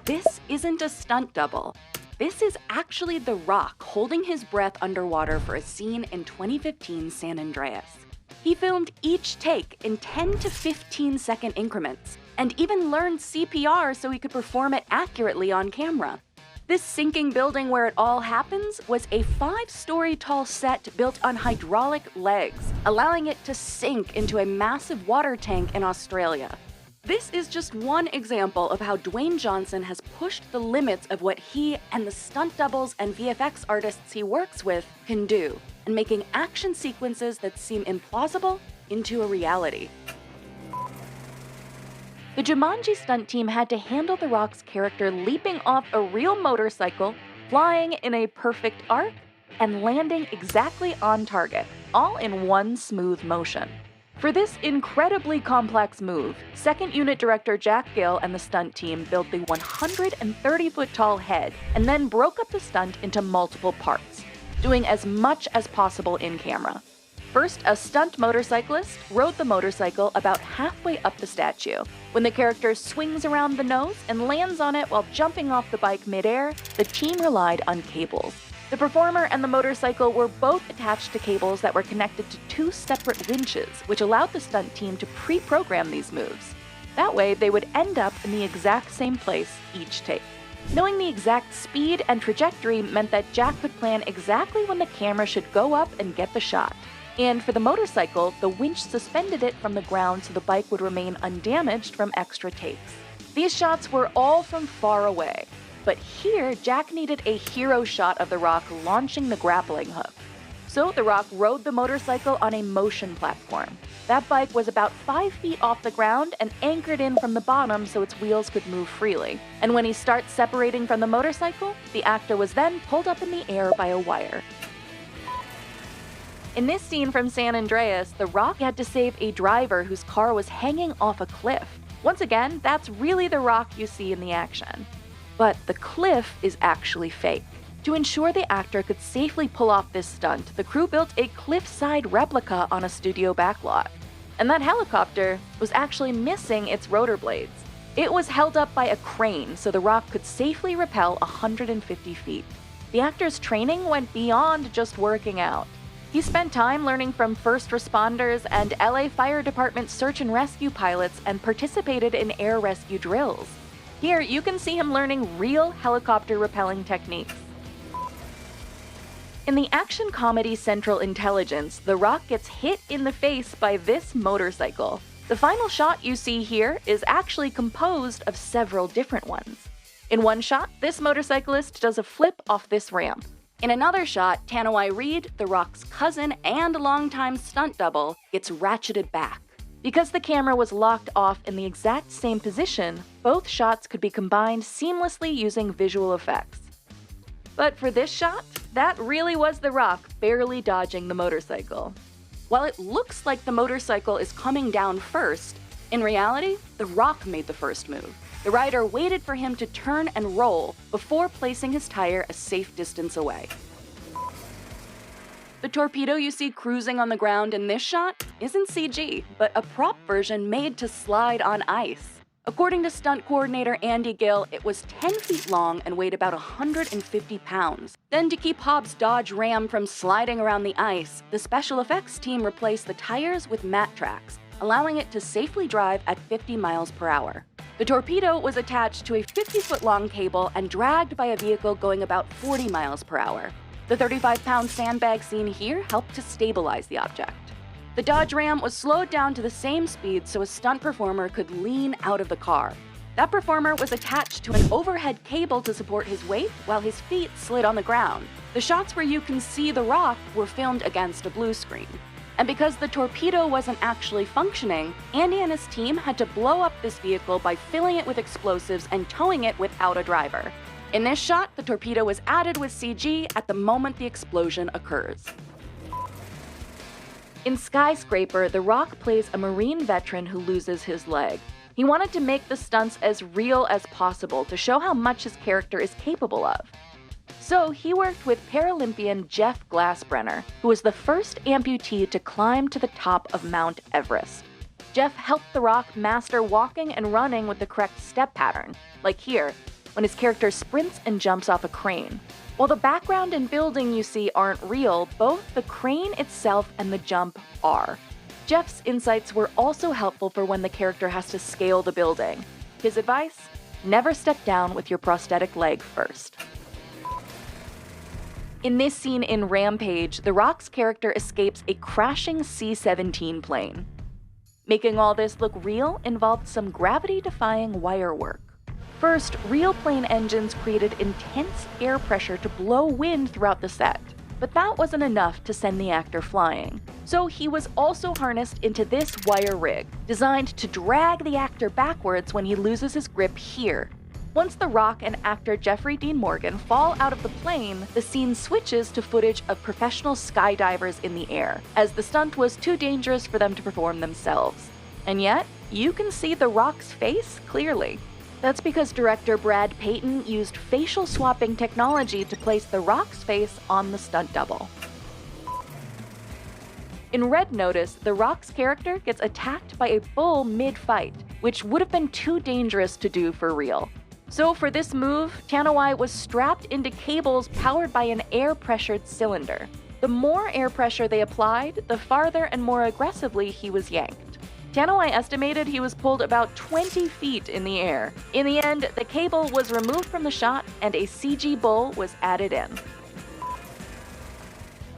This isn't a stunt double. This is actually The Rock holding his breath underwater for a scene in 2015 San Andreas. He filmed each take in 10 to 15 second increments, and even learned CPR so he could perform it accurately on camera. This sinking building where it all happens was a 5-story tall set built on hydraulic legs, allowing it to sink into a massive water tank in Australia. This is just one example of how Dwayne Johnson has pushed the limits of what he and the stunt doubles and VFX artists he works with can do, and making action sequences that seem implausible into a reality. The Jumanji stunt team had to handle The Rock's character leaping off a real motorcycle, flying in a perfect arc, and landing exactly on target, all in one smooth motion. For this incredibly complex move, second unit director Jack Gill and the stunt team built the 130-foot-tall head and then broke up the stunt into multiple parts, doing as much as possible in camera. First, a stunt motorcyclist rode the motorcycle about halfway up the statue. When the character swings around the nose and lands on it while jumping off the bike midair, the team relied on cables. The performer and the motorcycle were both attached to cables that were connected to 2 separate winches, which allowed the stunt team to pre-program these moves. That way, they would end up in the exact same place each take. Knowing the exact speed and trajectory meant that Jack could plan exactly when the camera should go up and get the shot. And for the motorcycle, the winch suspended it from the ground so the bike would remain undamaged from extra takes. These shots were all from far away. But here, Jack needed a hero shot of The Rock launching the grappling hook. So The Rock rode the motorcycle on a motion platform. That bike was about 5 feet off the ground and anchored in from the bottom so its wheels could move freely. And when he starts separating from the motorcycle, the actor was then pulled up in the air by a wire. In this scene from San Andreas, The Rock had to save a driver whose car was hanging off a cliff. Once again, that's really The Rock you see in the action. But the cliff is actually fake. To ensure the actor could safely pull off this stunt, the crew built a cliffside replica on a studio backlot. And that helicopter was actually missing its rotor blades. It was held up by a crane so The Rock could safely rappel 150 feet. The actor's training went beyond just working out. He spent time learning from first responders and LA Fire Department search and rescue pilots and participated in air rescue drills. Here, you can see him learning real helicopter rappelling techniques. In the action comedy Central Intelligence, The Rock gets hit in the face by this motorcycle. The final shot you see here is actually composed of several different ones. In one shot, this motorcyclist does a flip off this ramp. In another shot, Tanawai Reed, The Rock's cousin and longtime stunt double, gets ratcheted back. Because the camera was locked off in the exact same position, both shots could be combined seamlessly using visual effects. But for this shot, that really was The Rock barely dodging the motorcycle. While it looks like the motorcycle is coming down first, in reality, The Rock made the first move. The rider waited for him to turn and roll before placing his tire a safe distance away. The torpedo you see cruising on the ground in this shot isn't CG, but a prop version made to slide on ice. According to stunt coordinator Andy Gill, it was 10 feet long and weighed about 150 pounds. Then to keep Hobbs' Dodge Ram from sliding around the ice, the special effects team replaced the tires with mat tracks, allowing it to safely drive at 50 miles per hour. The torpedo was attached to a 50-foot-long cable and dragged by a vehicle going about 40 miles per hour. The 35-pound sandbag seen here helped to stabilize the object. The Dodge Ram was slowed down to the same speed so a stunt performer could lean out of the car. That performer was attached to an overhead cable to support his weight while his feet slid on the ground. The shots where you can see The Rock were filmed against a blue screen. And because the torpedo wasn't actually functioning, Andy and his team had to blow up this vehicle by filling it with explosives and towing it without a driver. In this shot, the torpedo was added with CG at the moment the explosion occurs. In Skyscraper, The Rock plays a Marine veteran who loses his leg. He wanted to make the stunts as real as possible to show how much his character is capable of. So he worked with Paralympian Jeff Glassbrenner, who was the first amputee to climb to the top of Mount Everest. Jeff helped The Rock master walking and running with the correct step pattern, like here, when his character sprints and jumps off a crane. While the background and building you see aren't real, both the crane itself and the jump are. Jeff's insights were also helpful for when the character has to scale the building. His advice? Never step down with your prosthetic leg first. In this scene in Rampage, The Rock's character escapes a crashing C-17 plane. Making all this look real involved some gravity-defying wire work. First, real plane engines created intense air pressure to blow wind throughout the set. But that wasn't enough to send the actor flying. So he was also harnessed into this wire rig, designed to drag the actor backwards when he loses his grip here. Once The Rock and actor Jeffrey Dean Morgan fall out of the plane, the scene switches to footage of professional skydivers in the air, as the stunt was too dangerous for them to perform themselves. And yet, you can see The Rock's face clearly. That's because director Brad Payton used facial swapping technology to place The Rock's face on the stunt double. In Red Notice, The Rock's character gets attacked by a bull mid-fight, which would have been too dangerous to do for real. So for this move, Tanawai was strapped into cables powered by an air-pressured cylinder. The more air pressure they applied, the farther and more aggressively he was yanked. Tanawai estimated he was pulled about 20 feet in the air. In the end, the cable was removed from the shot and a CG bull was added in.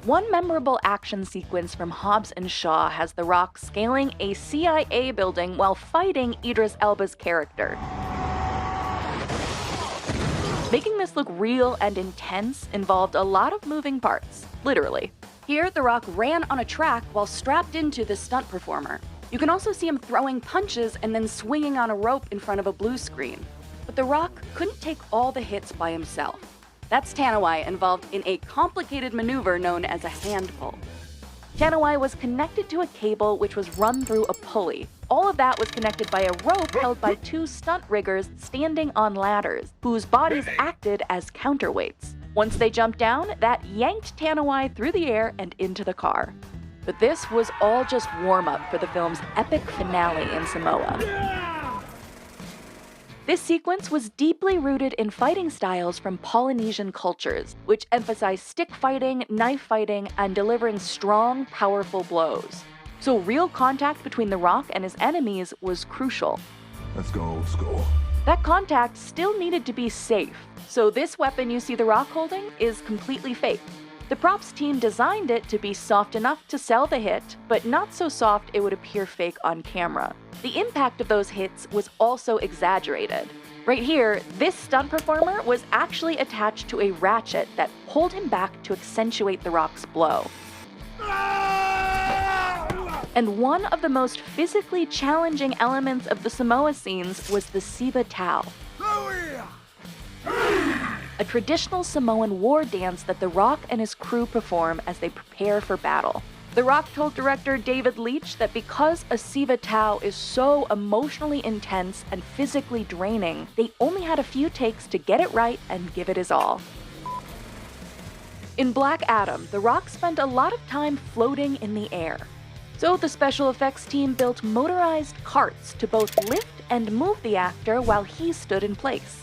One memorable action sequence from Hobbs and Shaw has The Rock scaling a CIA building while fighting Idris Elba's character. Making this look real and intense involved a lot of moving parts, literally. Here, The Rock ran on a track while strapped into the stunt performer. You can also see him throwing punches and then swinging on a rope in front of a blue screen. But The Rock couldn't take all the hits by himself. That's Tanawai involved in a complicated maneuver known as a hand pull. Tanawai was connected to a cable which was run through a pulley. All of that was connected by a rope held by two stunt riggers standing on ladders, whose bodies acted as counterweights. Once they jumped down, that yanked Tanawai through the air and into the car. But this was all just warm-up for the film's epic finale in Samoa. This sequence was deeply rooted in fighting styles from Polynesian cultures, which emphasized stick fighting, knife fighting, and delivering strong, powerful blows. So real contact between The Rock and his enemies was crucial. Let's go old school. That contact still needed to be safe, so this weapon you see The Rock holding is completely fake. The props team designed it to be soft enough to sell the hit, but not so soft it would appear fake on camera. The impact of those hits was also exaggerated. Right here, this stunt performer was actually attached to a ratchet that pulled him back to accentuate The Rock's blow. And one of the most physically challenging elements of the Samoa scenes was the Siba Tau, a traditional Samoan war dance that The Rock and his crew perform as they prepare for battle. The Rock told director David Leitch that because a Siba Tau is so emotionally intense and physically draining, they only had a few takes to get it right and give it his all. In Black Adam, The Rock spent a lot of time floating in the air. So the special effects team built motorized carts to both lift and move the actor while he stood in place.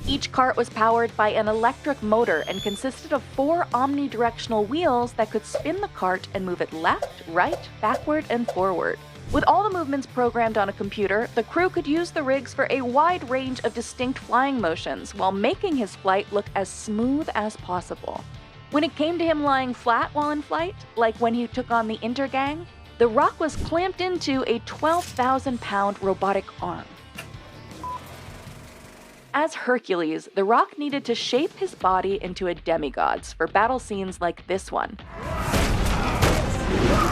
Each cart was powered by an electric motor and consisted of 4 omnidirectional wheels that could spin the cart and move it left, right, backward, and forward. With all the movements programmed on a computer, the crew could use the rigs for a wide range of distinct flying motions while making his flight look as smooth as possible. When it came to him lying flat while in flight, like when he took on the Intergang, The Rock was clamped into a 12,000-pound robotic arm. As Hercules, The Rock needed to shape his body into a demigod for battle scenes like this one.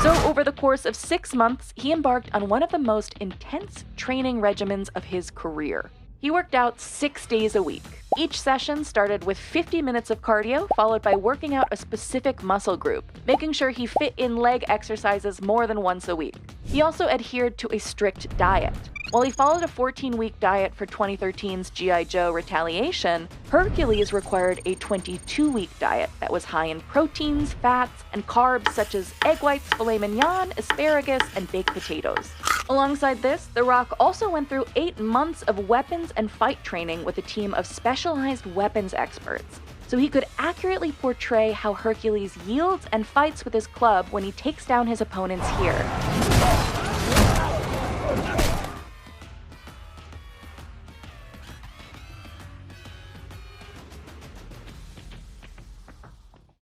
So over the course of 6 months, he embarked on one of the most intense training regimens of his career. He worked out 6 days a week. Each session started with 50 minutes of cardio, followed by working out a specific muscle group, making sure he fit in leg exercises more than once a week. He also adhered to a strict diet. While he followed a 14-week diet for 2013's G.I. Joe Retaliation, Hercules required a 22-week diet that was high in proteins, fats, and carbs such as egg whites, filet mignon, asparagus, and baked potatoes. Alongside this, The Rock also went through 8 months of weapons and fight training with a team of specialized weapons experts, so he could accurately portray how Hercules yields and fights with his club when he takes down his opponents here.